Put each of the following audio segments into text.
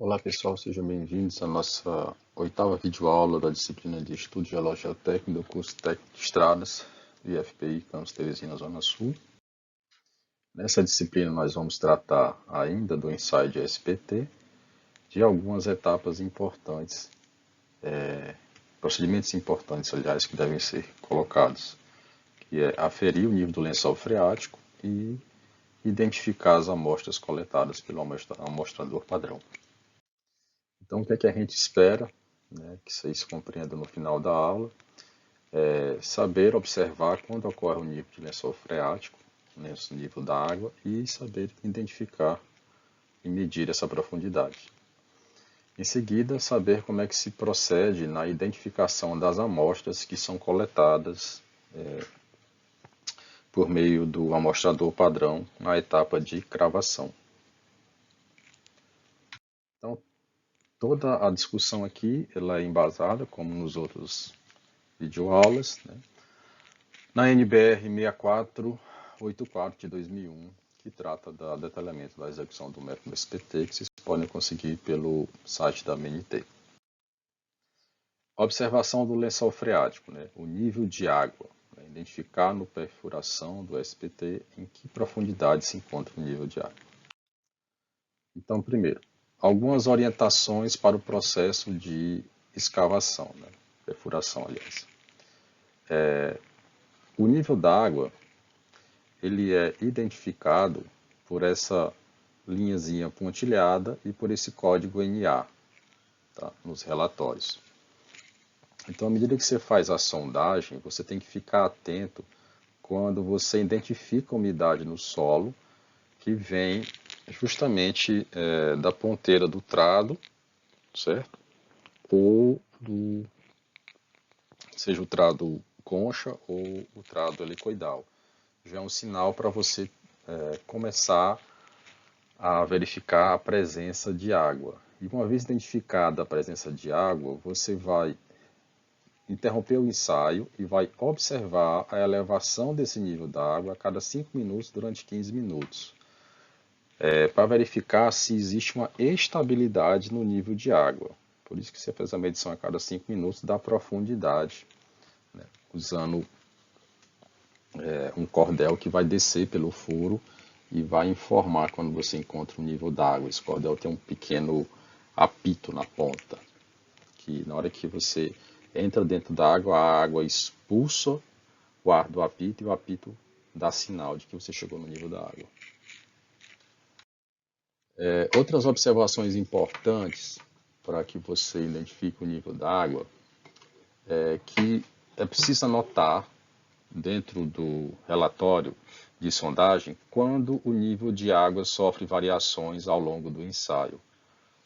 Olá pessoal, sejam bem-vindos à nossa oitava videoaula da disciplina de Estudo Geológico Técnico do curso Técnico de Estradas do IFPI Campus Teresina, Zona Sul. Nessa disciplina nós vamos tratar ainda do ensaio de SPT, de algumas etapas importantes, procedimentos importantes, aliás, que devem ser colocados, que é aferir o nível do lençol freático e identificar as amostras coletadas pelo amostrador padrão. Então, o que é que a gente espera, que vocês compreendam no final da aula, é saber observar quando ocorre o nível de lençol freático, o nível da água, e saber identificar e medir essa profundidade. Em seguida, saber como é que se procede na identificação das amostras que são coletadas por meio do amostrador padrão na etapa de cravação. Então, toda a discussão aqui ela é embasada, como nos outros videoaulas, na NBR 6484 de 2001, que trata do detalhamento da execução do método SPT, que vocês podem conseguir pelo site da MNT. Observação do lençol freático, o nível de água. Identificar no perfuração do SPT em que profundidade se encontra o nível de água. Então, primeiro, algumas orientações para o processo de escavação, perfuração, aliás. O nível da água ele é identificado por essa linhazinha pontilhada e por esse código NA, nos relatórios. Então, à medida que você faz a sondagem, você tem que ficar atento quando você identifica a umidade no solo, que vem justamente da ponteira do trado, certo? Ou seja o trado concha ou o trado helicoidal. Já é um sinal para você começar a verificar a presença de água. E uma vez identificada a presença de água, você vai interromper o ensaio e vai observar a elevação desse nível da água a cada 5 minutos durante 15 minutos. Para verificar se existe uma estabilidade no nível de água. Por isso que você faz a medição a cada 5 minutos da profundidade, usando um cordel que vai descer pelo furo e vai informar quando você encontra o nível da água. Esse cordel tem um pequeno apito na ponta, que na hora que você entra dentro da água, a água expulsa o ar do apito e o apito dá sinal de que você chegou no nível da água. Outras observações importantes para que você identifique o nível da água é que é preciso anotar dentro do relatório de sondagem quando o nível de água sofre variações ao longo do ensaio,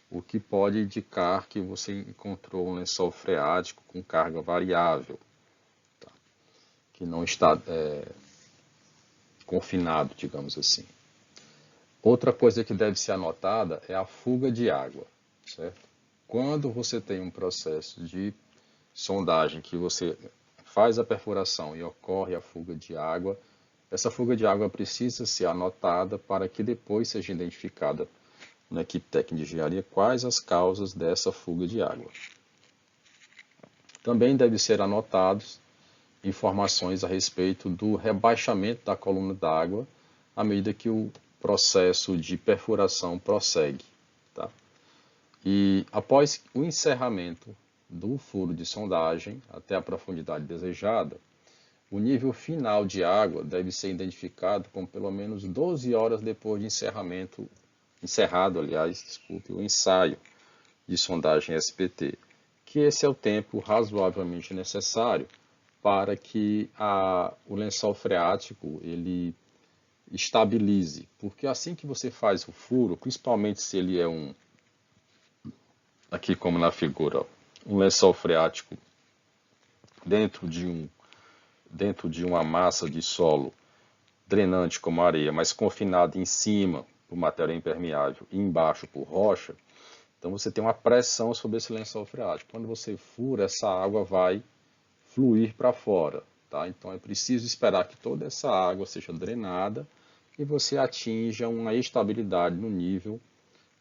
o que pode indicar que você encontrou um lençol freático com carga variável, que não está confinado, digamos assim. Outra coisa que deve ser anotada é a fuga de água, certo? Quando você tem um processo de sondagem que você faz a perfuração e ocorre a fuga de água, essa fuga de água precisa ser anotada para que depois seja identificada na equipe técnica de engenharia quais as causas dessa fuga de água. Também deve ser anotados informações a respeito do rebaixamento da coluna d'água à medida que o processo de perfuração prossegue. E após o encerramento do furo de sondagem até a profundidade desejada, o nível final de água deve ser identificado com pelo menos 12 horas depois de encerrado, o ensaio de sondagem SPT, que esse é o tempo razoavelmente necessário para que o lençol freático ele estabilize, porque assim que você faz o furo, principalmente se ele é aqui como na figura, um lençol freático dentro de uma massa de solo drenante como areia, mas confinado em cima por matéria impermeável e embaixo por rocha, então você tem uma pressão sobre esse lençol freático. Quando você fura, essa água vai fluir para fora. Então é preciso esperar que toda essa água seja drenada e você atinja uma estabilidade no nível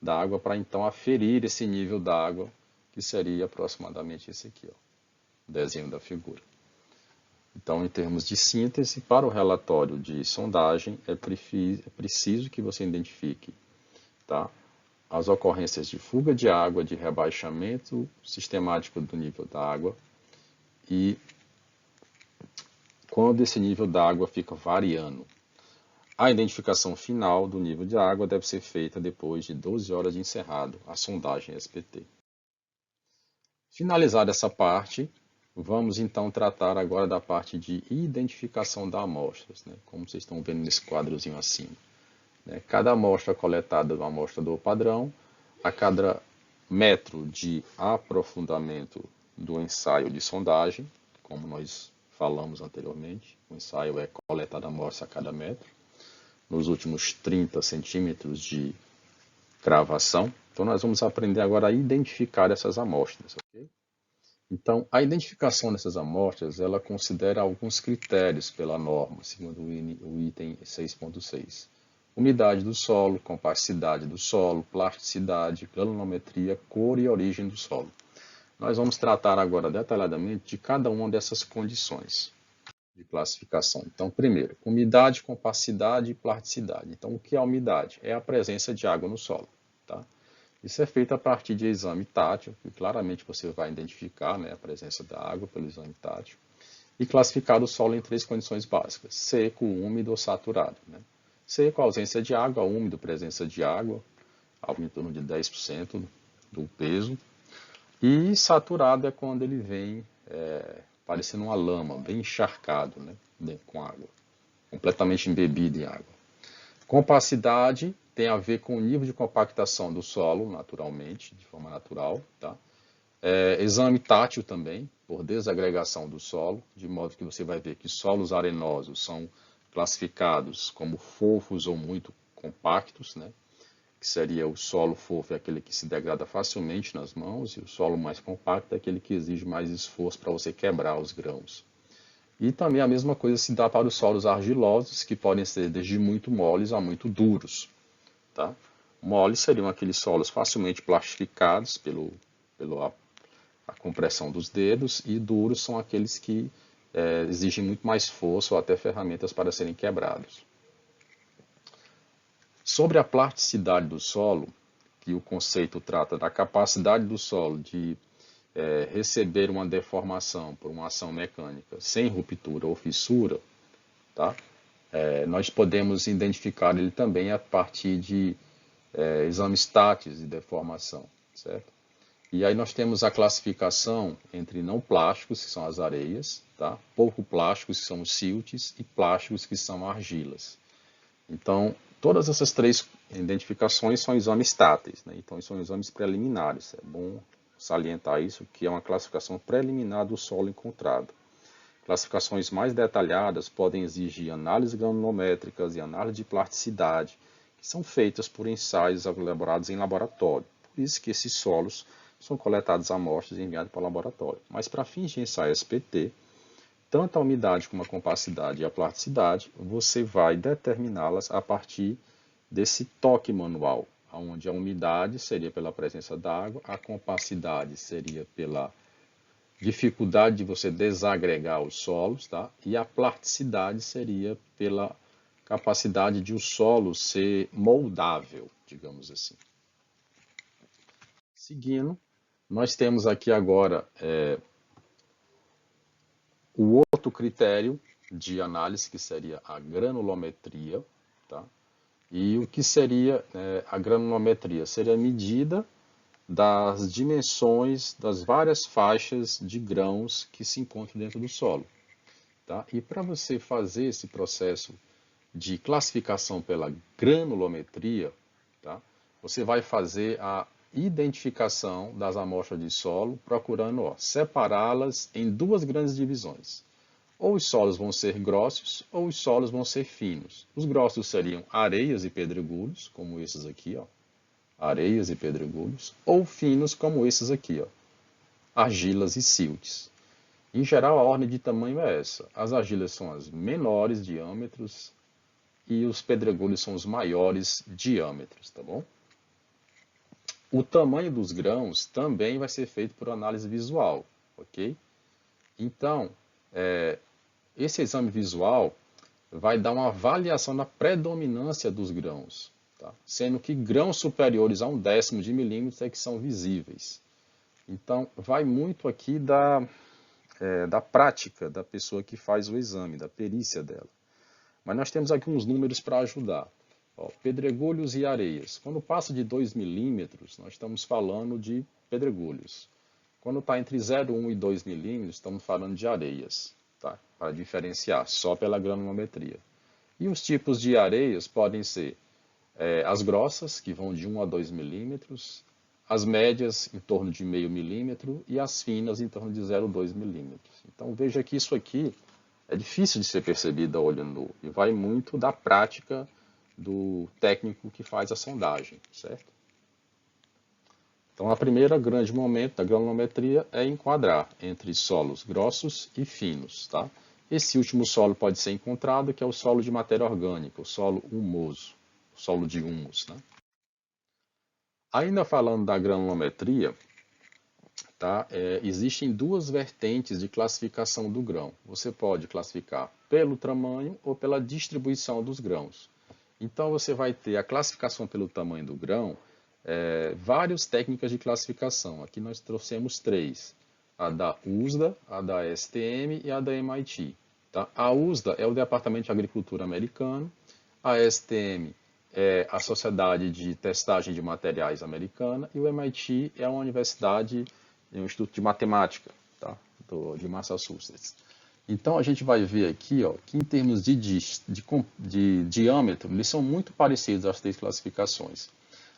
da água para então aferir esse nível da água, que seria aproximadamente esse aqui, ó, o desenho da figura. Então, em termos de síntese, para o relatório de sondagem, é preciso que você identifique, tá, as ocorrências de fuga de água, de rebaixamento sistemático do nível da água e quando esse nível da água fica variando. A identificação final do nível de água deve ser feita depois de 12 horas de encerrado a sondagem SPT. Finalizada essa parte, vamos então tratar agora da parte de identificação das amostras, né? Como vocês estão vendo nesse quadrozinho acima. Cada amostra coletada é uma amostra do padrão, a cada metro de aprofundamento do ensaio de sondagem, como nós falamos anteriormente, o ensaio é coletada a amostra a cada metro, nos últimos 30 centímetros de gravação. Então nós vamos aprender agora a identificar essas amostras, ok? Então, a identificação dessas amostras, ela considera alguns critérios pela norma, segundo o item 6.6. Umidade do solo, compacidade do solo, plasticidade, granulometria, cor e origem do solo. Nós vamos tratar agora detalhadamente de cada uma dessas condições de classificação. Então, primeiro, umidade, compacidade e plasticidade. Então, o que é a umidade? É a presença de água no solo, tá? Isso é feito a partir de exame tátil, que claramente você vai identificar, né, a presença da água pelo exame tátil, e classificar o solo em 3 condições básicas: seco, úmido ou saturado, né? Seco, ausência de água; úmido, presença de água, algo em torno de 10% do peso. E saturado é quando ele vem parecendo uma lama, bem encharcado, né, com água, completamente embebido em água. Compacidade tem a ver com o nível de compactação do solo, naturalmente, de forma natural, tá? Exame tátil também, por desagregação do solo, de modo que você vai ver que solos arenosos são classificados como fofos ou muito compactos, né? Que seria o solo fofo é aquele que se degrada facilmente nas mãos, e o solo mais compacto é aquele que exige mais esforço para você quebrar os grãos. E também a mesma coisa se dá para os solos argilosos, que podem ser desde muito moles a muito duros, tá? Moles seriam aqueles solos facilmente plastificados pela compressão dos dedos, e duros são aqueles que exigem muito mais força ou até ferramentas para serem quebrados. Sobre a plasticidade do solo, que o conceito trata da capacidade do solo de receber uma deformação por uma ação mecânica sem ruptura ou fissura, tá? Nós podemos identificar ele também a partir de exames táteis de deformação, certo? E aí nós temos a classificação entre não plásticos, que são as areias, tá? Pouco plásticos, que são os siltes, e plásticos, que são argilas. Então, todas essas 3 identificações são exames táteis, né? Então, são exames preliminares. É bom salientar isso, que é uma classificação preliminar do solo encontrado. Classificações mais detalhadas podem exigir análises granulométricas e análise de plasticidade, que são feitas por ensaios elaborados em laboratório. Por isso que esses solos são coletados amostras e enviados para o laboratório. Mas para fins de ensaio SPT, tanto a umidade como a compacidade e a plasticidade, você vai determiná-las a partir desse toque manual, onde a umidade seria pela presença d'água, a compacidade seria pela dificuldade de você desagregar os solos, tá? E a plasticidade seria pela capacidade de o solo ser moldável, digamos assim. Seguindo, nós temos aqui agora o outro critério de análise, que seria a granulometria, tá? E o que seria a granulometria? Seria a medida das dimensões das várias faixas de grãos que se encontram dentro do solo, tá? E para você fazer esse processo de classificação pela granulometria, tá? Você vai fazer a identificação das amostras de solo, procurando separá-las em 2 grandes divisões. Ou os solos vão ser grossos, ou os solos vão ser finos. Os grossos seriam areias e pedregulhos, como esses aqui, areias e pedregulhos, ou finos, como esses aqui, argilas e siltes. Em geral, a ordem de tamanho é essa: as argilas são as menores diâmetros e os pedregulhos são os maiores diâmetros, tá bom? O tamanho dos grãos também vai ser feito por análise visual, ok? Então, esse exame visual vai dar uma avaliação na predominância dos grãos, tá? Sendo que grãos superiores a 1/10 de milímetro é que são visíveis. Então, vai muito aqui da prática da pessoa que faz o exame, da perícia dela. Mas nós temos aqui uns números para ajudar. Ó, pedregulhos e areias. Quando passa de 2 milímetros, nós estamos falando de pedregulhos. Quando está entre 0,1 e 2 milímetros, estamos falando de areias, tá? Para diferenciar, só pela granulometria. E os tipos de areias podem ser as grossas, que vão de 1 a 2 milímetros, as médias em torno de 0,5 milímetro e as finas em torno de 0,2 milímetros. Então veja que isso aqui é difícil de ser percebido a olho nu e vai muito da prática do técnico que faz a sondagem, certo? Então, a primeira grande momento da granulometria é enquadrar entre solos grossos e finos, tá? Esse último solo pode ser encontrado, que é o solo de matéria orgânica, o solo humoso, o solo de humus, né? Ainda falando da granulometria, tá? Existem duas vertentes de classificação do grão. Você pode classificar pelo tamanho ou pela distribuição dos grãos. Então, você vai ter a classificação pelo tamanho do grão, várias técnicas de classificação. Aqui nós trouxemos três: a da USDA, a da STM e a da MIT. Tá? A USDA é o Departamento de Agricultura americano, a STM é a Sociedade de Testagem de Materiais americana e o MIT é uma universidade, um instituto de matemática, tá? De Massachusetts. Então a gente vai ver aqui, ó, que em termos de diâmetro, eles são muito parecidos as três classificações.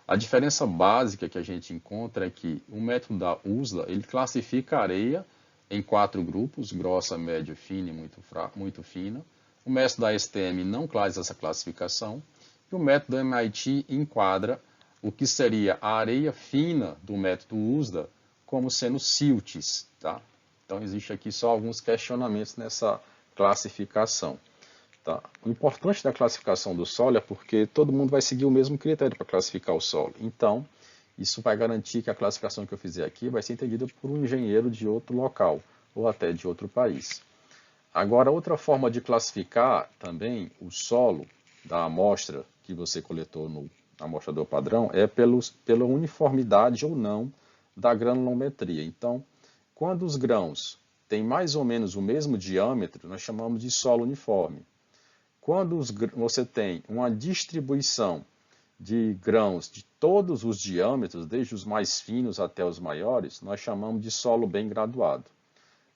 A diferença básica que a gente encontra é que o método da USDA, ele classifica a areia em 4 grupos: grossa, média, fina e muito fina. O método da STM não faz essa classificação. E o método do MIT enquadra o que seria a areia fina do método USDA como sendo siltes, tá? Então, existe aqui só alguns questionamentos nessa classificação. Tá? O importante da classificação do solo é porque todo mundo vai seguir o mesmo critério para classificar o solo. Então, isso vai garantir que a classificação que eu fizer aqui vai ser entendida por um engenheiro de outro local ou até de outro país. Agora, outra forma de classificar também o solo da amostra que você coletou no amostrador padrão é pela uniformidade ou não da granulometria. Então, quando os grãos têm mais ou menos o mesmo diâmetro, nós chamamos de solo uniforme. Quando você tem uma distribuição de grãos de todos os diâmetros, desde os mais finos até os maiores, nós chamamos de solo bem graduado.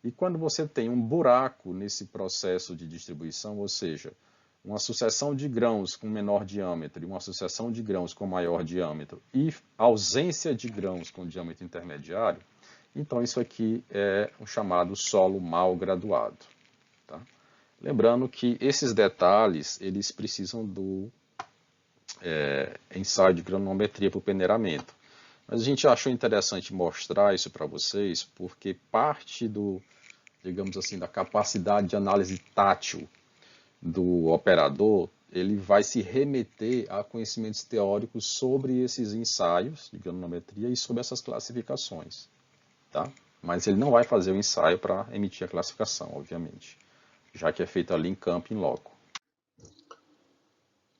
E quando você tem um buraco nesse processo de distribuição, ou seja, uma sucessão de grãos com menor diâmetro e uma sucessão de grãos com maior diâmetro e ausência de grãos com diâmetro intermediário, então isso aqui é o chamado solo mal graduado. Tá? Lembrando que esses detalhes, eles precisam do ensaio de granulometria para o peneiramento. Mas a gente achou interessante mostrar isso para vocês, porque parte digamos assim, da capacidade de análise tátil do operador, ele vai se remeter a conhecimentos teóricos sobre esses ensaios de granulometria e sobre essas classificações. Tá? Mas ele não vai fazer o ensaio para emitir a classificação, obviamente, já que é feito ali em campo, em loco.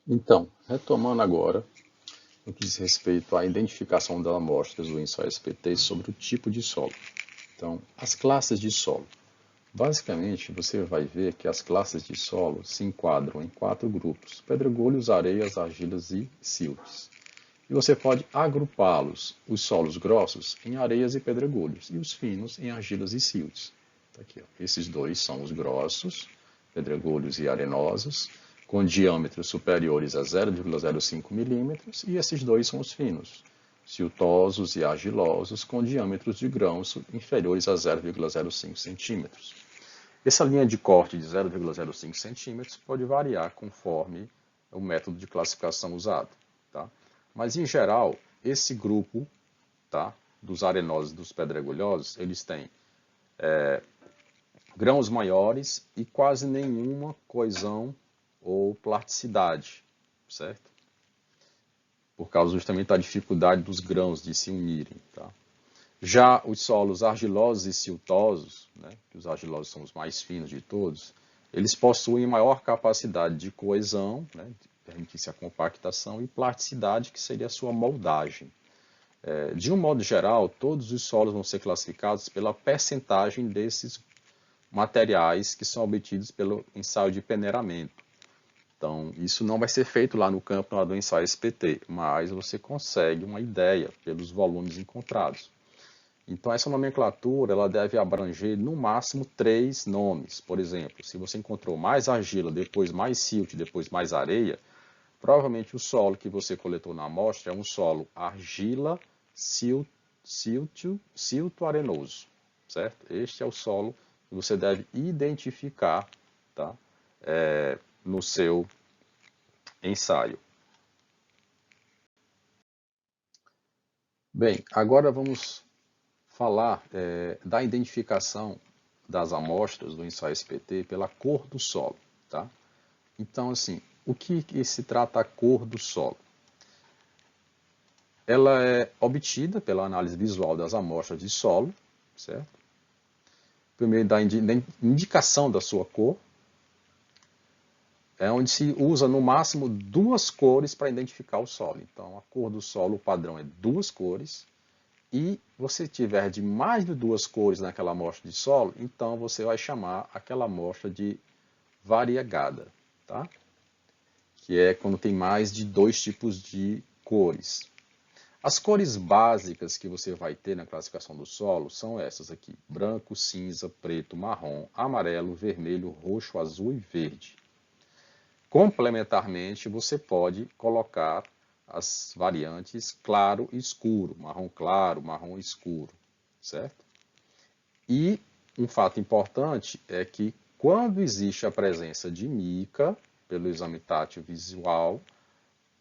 Então, retomando agora, no que diz respeito à identificação das amostras do ensaio SPT sobre o tipo de solo. Então, as classes de solo. Basicamente, você vai ver que as classes de solo se enquadram em 4 grupos: pedregulhos, areias, argilas e siltes. E você pode agrupá-los, os solos grossos, em areias e pedregulhos, e os finos em argilas e siltes. Tá aqui, ó. Esses dois são os grossos, pedregulhos e arenosos, com diâmetros superiores a 0,05 milímetros, e esses dois são os finos, siltosos e argilosos, com diâmetros de grãos inferiores a 0,05 centímetros. Essa linha de corte de 0,05 centímetros pode variar conforme o método de classificação usado. Tá? Mas, em geral, esse grupo, tá, dos arenosos e dos pedregulhosos, eles têm grãos maiores e quase nenhuma coesão ou plasticidade, certo? por causa justamente da dificuldade dos grãos de se unirem. Tá? Já os solos argilosos e siltosos, né, que os argilosos são os mais finos de todos, eles possuem maior capacidade de coesão, né, permitir-se a compactação, e plasticidade, que seria a sua moldagem. De um modo geral, todos os solos vão ser classificados pela percentagem desses materiais que são obtidos pelo ensaio de peneiramento. Então, isso não vai ser feito lá no campo do ensaio SPT, mas você consegue uma ideia pelos volumes encontrados. Então, essa nomenclatura ela deve abranger no máximo 3 nomes. Por exemplo, se você encontrou mais argila, depois mais silt, depois mais areia, provavelmente o solo que você coletou na amostra é um solo argila, silto arenoso, certo? Este é o solo que você deve identificar, tá? No seu ensaio. Bem, agora vamos falar da identificação das amostras do ensaio SPT pela cor do solo, tá? Então, assim, o que se trata a cor do solo? Ela é obtida pela análise visual das amostras de solo, certo? Primeiro, da indicação da sua cor, é onde se usa no máximo 2 cores para identificar o solo. Então, a cor do solo, o padrão é 2 cores, e você tiver de mais de 2 cores naquela amostra de solo, então você vai chamar aquela amostra de variegada, tá? Que é quando tem mais de 2 tipos de cores. As cores básicas que você vai ter na classificação do solo são essas aqui: branco, cinza, preto, marrom, amarelo, vermelho, roxo, azul e verde. Complementarmente, você pode colocar as variantes claro e escuro, marrom claro, marrom escuro, certo? E um fato importante é que quando existe a presença de mica, pelo exame tátil visual,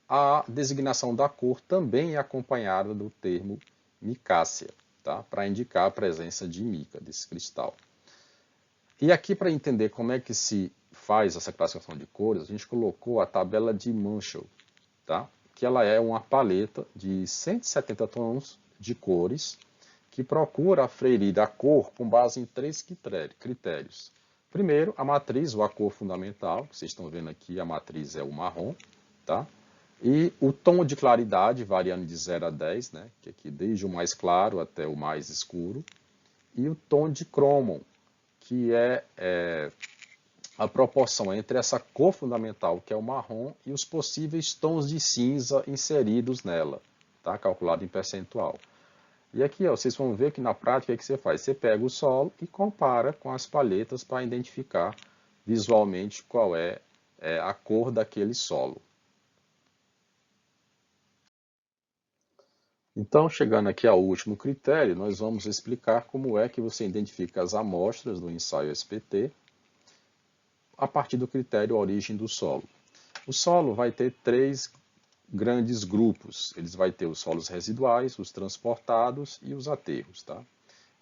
a designação da cor também é acompanhada do termo micácea, tá? Para indicar a presença de mica, desse cristal. E aqui, para entender como é que se faz essa classificação de cores, a gente colocou a tabela de Marshall, tá? Que ela é uma paleta de 170 tons de cores que procura aferir a cor com base em 3 critérios. Primeiro, a matriz, ou a cor fundamental, que vocês estão vendo aqui, a matriz é o marrom, tá? E o tom de claridade, variando de 0 a 10, né? Que aqui desde o mais claro até o mais escuro. E o tom de cromo, que é a proporção entre essa cor fundamental, que é o marrom, e os possíveis tons de cinza inseridos nela, tá? Calculado em percentual. E aqui, ó, vocês vão ver que na prática o que você faz? Você pega o solo e compara com as palhetas para identificar visualmente qual é a cor daquele solo. Então, chegando aqui ao último critério, nós vamos explicar como é que você identifica as amostras do ensaio SPT a partir do critério origem do solo. O solo vai ter 3 grandes grupos. Eles vão ter os solos residuais, os transportados e os aterros, tá?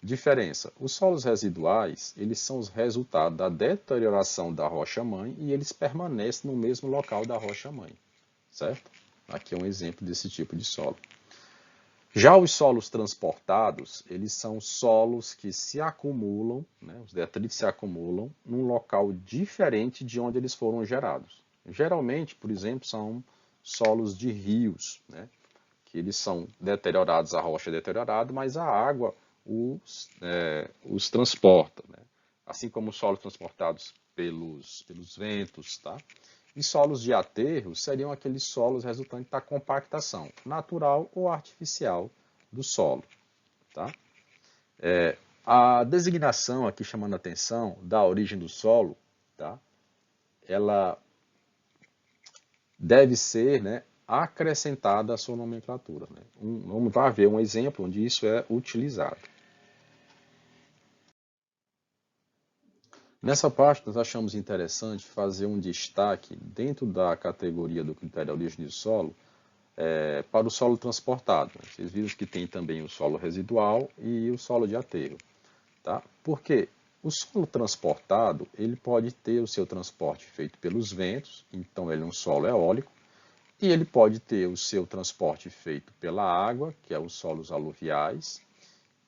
Diferença: os solos residuais, eles são os resultados da deterioração da rocha-mãe e eles permanecem no mesmo local da rocha-mãe, certo? Aqui é um exemplo desse tipo de solo. Já os solos transportados, eles são solos que se acumulam, né, os detritos se acumulam num local diferente de onde eles foram gerados. Geralmente, por exemplo, são solos de rios, né, que eles são deteriorados, a rocha é deteriorada, mas a água os transporta, né? Assim como os solos transportados pelos ventos, tá? E solos de aterro seriam aqueles solos resultantes da compactação natural ou artificial do solo, tá? A designação aqui chamando a atenção da origem do solo, tá? Ela deve ser, né, acrescentada à sua nomenclatura, né? Vamos ver um exemplo onde isso é utilizado. Nessa parte, nós achamos interessante fazer um destaque dentro da categoria do critério de origem de solo para o solo transportado. Vocês viram que tem também o solo residual e o solo de aterro. Tá? Porque o solo transportado ele pode ter o seu transporte feito pelos ventos, então ele é um solo eólico, E ele pode ter o seu transporte feito pela água, que é os solos aluviais,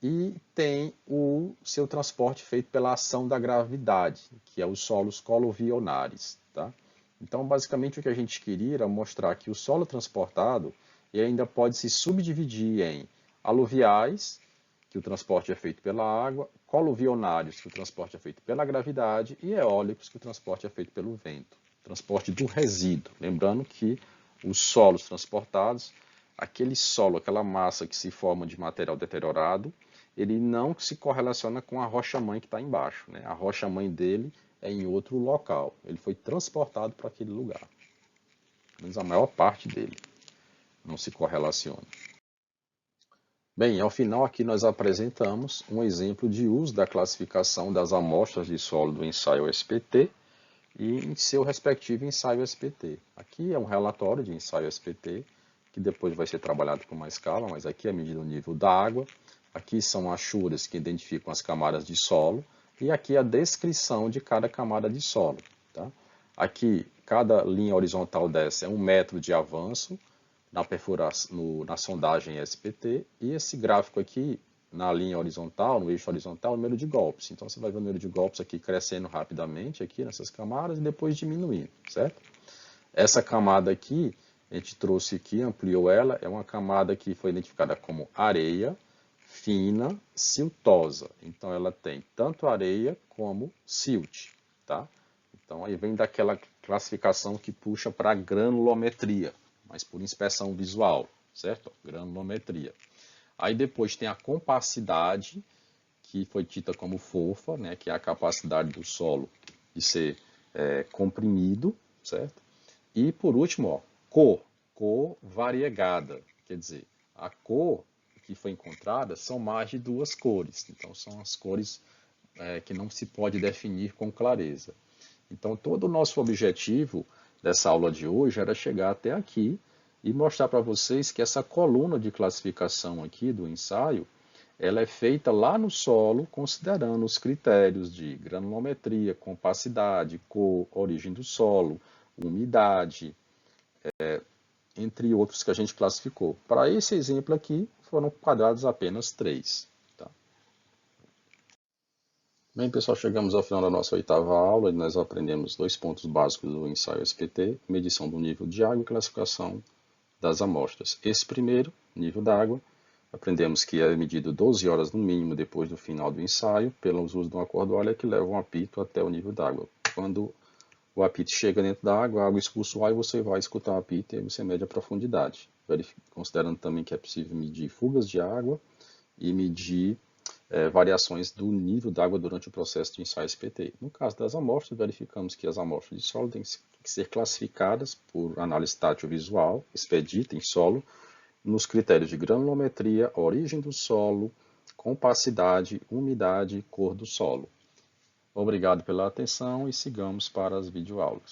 e tem o seu transporte feito pela ação da gravidade, que é os solos coluvionares, tá? Então, basicamente, o que a gente queria era mostrar que o solo transportado ele ainda pode se subdividir em aluviais, que o transporte é feito pela água, coluvionários, que o transporte é feito pela gravidade, e eólicos, que o transporte é feito pelo vento. Transporte do resíduo. Lembrando que os solos transportados, aquele solo, aquela massa que se forma de material deteriorado, ele não se correlaciona com a rocha-mãe que está embaixo, né? A rocha-mãe dele é em outro local. Ele foi transportado para aquele lugar. Mas a maior parte dele não se correlaciona. Bem, ao final aqui nós apresentamos um exemplo de uso da classificação das amostras de solo do ensaio SPT e em seu respectivo ensaio SPT. Aqui é um relatório de ensaio SPT, que depois vai ser trabalhado com uma escala, mas aqui é medido o nível da água. Aqui são achuras que identificam as camadas de solo, e aqui a descrição de cada camada de solo. Tá? Aqui, cada linha horizontal dessa é 1 metro de avanço na perfuração, na sondagem SPT, e esse gráfico aqui, na linha horizontal, no eixo horizontal, o número de golpes. Então, você vai ver o número de golpes aqui crescendo rapidamente aqui nessas camadas e depois diminuindo, certo? Essa camada aqui, a gente trouxe aqui, ampliou ela, é uma camada que foi identificada como areia fina siltosa. Então, ela tem tanto areia como silt, tá? Então, aí vem daquela classificação que puxa para a granulometria, mas por inspeção visual, certo? Granulometria. Aí depois tem a compacidade, que foi dita como fofa, né, que é a capacidade do solo de ser comprimido, certo? E por último, ó, cor variegada, quer dizer, a cor que foi encontrada são mais de 2 cores, então são as cores que não se pode definir com clareza. Então todo o nosso objetivo dessa aula de hoje era chegar até aqui e mostrar para vocês que essa coluna de classificação aqui do ensaio, ela é feita lá no solo, considerando os critérios de granulometria, compacidade, cor, origem do solo, umidade, entre outros que a gente classificou. Para esse exemplo aqui, foram quadrados apenas 3. Tá? Bem, pessoal, chegamos ao final da nossa 8ª aula e nós aprendemos 2 pontos básicos do ensaio SPT, medição do nível de água e classificação das amostras. Esse primeiro, nível da água, aprendemos que é medido 12 horas no mínimo depois do final do ensaio, pelo uso de uma cordoalha que leva um apito até o nível d'água. Quando o apito chega dentro da água, a água expulsa o ar e você vai escutar o apito e aí você mede a profundidade. Considerando também que é possível medir fugas de água e medir variações do nível d'água durante o processo de ensaio SPT. No caso das amostras, verificamos que as amostras de solo têm que ser classificadas por análise tátil-visual, expedita em solo, nos critérios de granulometria, origem do solo, compacidade, umidade e cor do solo. Obrigado pela atenção e sigamos para as videoaulas.